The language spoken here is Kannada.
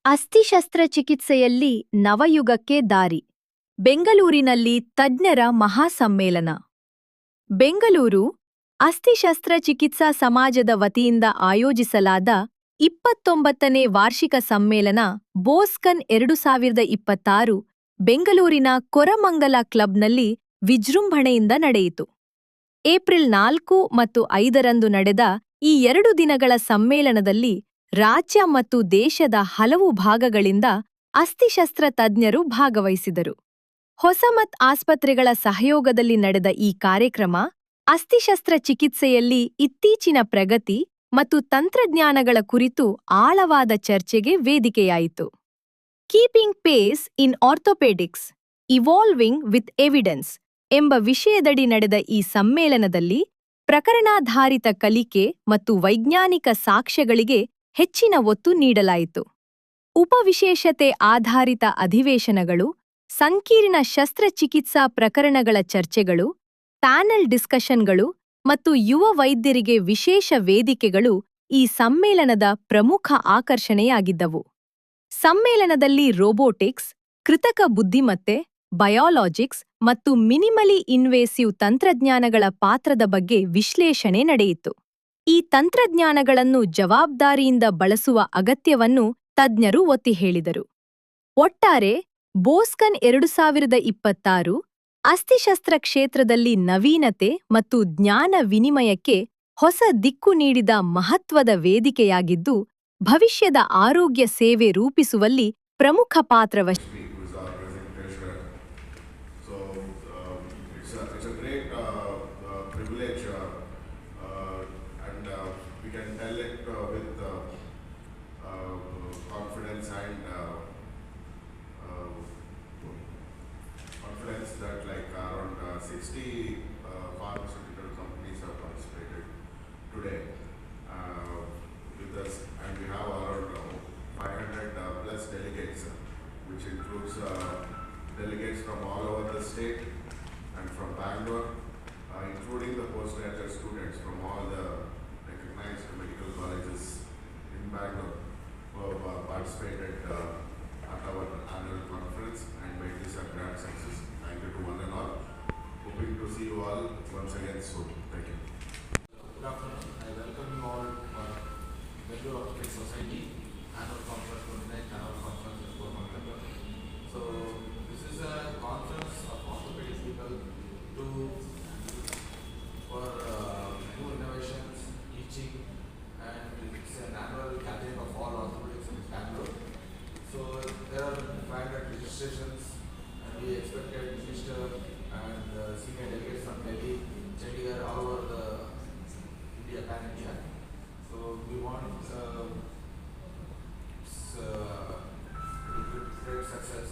ಅಸ್ಥಿಶಸ್ತ್ರಚಿಕಿತ್ಸೆಯಲ್ಲಿ ನವಯುಗಕ್ಕೆ ದಾರಿ. ಬೆಂಗಳೂರಿನಲ್ಲಿ ತಜ್ಞರ ಮಹಾಸಮ್ಮೇಳನ. ಬೆಂಗಳೂರು ಅಸ್ಥಿಶಸ್ತ್ರಚಿಕಿತ್ಸಾ ಸಮಾಜದ ವತಿಯಿಂದ ಆಯೋಜಿಸಲಾದ 29ನೇ ವಾರ್ಷಿಕ ಸಮ್ಮೇಳನ ಬೋಸ್ಕನ್ 2026 ಬೆಂಗಳೂರಿನ ಕೊರಮಂಗಲ ಕ್ಲಬ್ನಲ್ಲಿ ವಿಜೃಂಭಣೆಯಿಂದ ನಡೆಯಿತು. ಏಪ್ರಿಲ್ 4 ಮತ್ತು 5ರಂದು ನಡೆದ ಈ 2 ದಿನಗಳ ಸಮ್ಮೇಳನದಲ್ಲಿ ರಾಜ್ಯ ಮತ್ತು ದೇಶದ ಹಲವು ಭಾಗಗಳಿಂದ ಅಸ್ಥಿಶಸ್ತ್ರ ತಜ್ಞರು ಭಾಗವಹಿಸಿದರು. ಹೊಸಮತ್ ಆಸ್ಪತ್ರೆಗಳ ಸಹಯೋಗದಲ್ಲಿ ನಡೆದ ಈ ಕಾರ್ಯಕ್ರಮ ಅಸ್ಥಿಶಸ್ತ್ರ ಚಿಕಿತ್ಸೆಯಲ್ಲಿ ಇತ್ತೀಚಿನ ಪ್ರಗತಿ ಮತ್ತು ತಂತ್ರಜ್ಞಾನಗಳ ಕುರಿತು ಆಳವಾದ ಚರ್ಚೆಗೆ ವೇದಿಕೆಯಾಯಿತು. Keeping pace in orthopaedics evolving with evidence ಎಂಬ ವಿಷಯದಡಿ ನಡೆದ ಈ ಸಮ್ಮೇಳನದಲ್ಲಿ ಪ್ರಕರಣಾಧಾರಿತ ಕಲಿಕೆ ಮತ್ತು ವೈಜ್ಞಾನಿಕ ಸಾಕ್ಷ್ಯಗಳಿಗೆ ಹೆಚ್ಚಿನ ಒತ್ತು ನೀಡಲಾಯಿತು. ಉಪವಿಶೇಷತೆ ಆಧಾರಿತ ಅಧಿವೇಶನಗಳು, ಸಂಕೀರ್ಣ ಶಸ್ತ್ರಚಿಕಿತ್ಸಾ ಪ್ರಕರಣಗಳ ಚರ್ಚೆಗಳು, ಪ್ಯಾನೆಲ್ ಡಿಸ್ಕಷನ್ಗಳು ಮತ್ತು ಯುವ ವೈದ್ಯರಿಗೆ ವಿಶೇಷ ವೇದಿಕೆಗಳು ಈ ಸಮ್ಮೇಳನದ ಪ್ರಮುಖ ಆಕರ್ಷಣೆಯಾಗಿದ್ದವು. ಸಮ್ಮೇಳನದಲ್ಲಿ ರೋಬೋಟಿಕ್ಸ್, ಕೃತಕ ಬುದ್ಧಿಮತ್ತೆ, ಬಯಾಲಜಿಕ್ಸ್ ಮತ್ತು ಮಿನಿಮಲಿ ಇನ್ವೇಸಿವ್ ತಂತ್ರಜ್ಞಾನಗಳ ಪಾತ್ರದ ಬಗ್ಗೆ ವಿಶ್ಲೇಷಣೆ ನಡೆಯಿತು. ಈ ತಂತ್ರಜ್ಞಾನಗಳನ್ನು ಜವಾಬ್ದಾರಿಯಿಂದ ಬಳಸುವ ಅಗತ್ಯವನ್ನು ತಜ್ಞರು ಒತ್ತಿ ಹೇಳಿದರು. ಒಟ್ಟಾರೆ ಬೋಸ್ಕನ್ 2026 ಅಸ್ಥಿಶಸ್ತ್ರ ಕ್ಷೇತ್ರದಲ್ಲಿ ನವೀನತೆ ಮತ್ತು ಜ್ಞಾನ ವಿನಿಮಯಕ್ಕೆ ಹೊಸ ದಿಕ್ಕು ನೀಡಿದ ಮಹತ್ವದ ವೇದಿಕೆಯಾಗಿದ್ದು, ಭವಿಷ್ಯದ ಆರೋಗ್ಯ ಸೇವೆ ರೂಪಿಸುವಲ್ಲಿ ಪ್ರಮುಖ ಪಾತ್ರ ವಹಿಸಿದೆ. It's a great privilege and we can tell it with confidence and confidence that like around 60 pharmaceutical companies have participated today with us, and we have around 500 plus delegates, which includes delegates from all over the state and from Bangalore, including the postgraduate students from all the recognized medical colleges in Bangalore who have participated at our annual conference and made this a grand success. Thank you to one and all. Hoping to see you all once again soon. Thank you. Good afternoon. I welcome you all for Bangalore Orthopedic Society annual conference 29th annual conference in Koramangala. So this is a conference of orthopedic people to for new innovations, teaching, and it's an annual gathering of all orthopedics in Bangalore. So there are 500 registrations, and we expected minister and senior delegates from Delhi, Chandigarh, all over the India, pan India. So we want great success.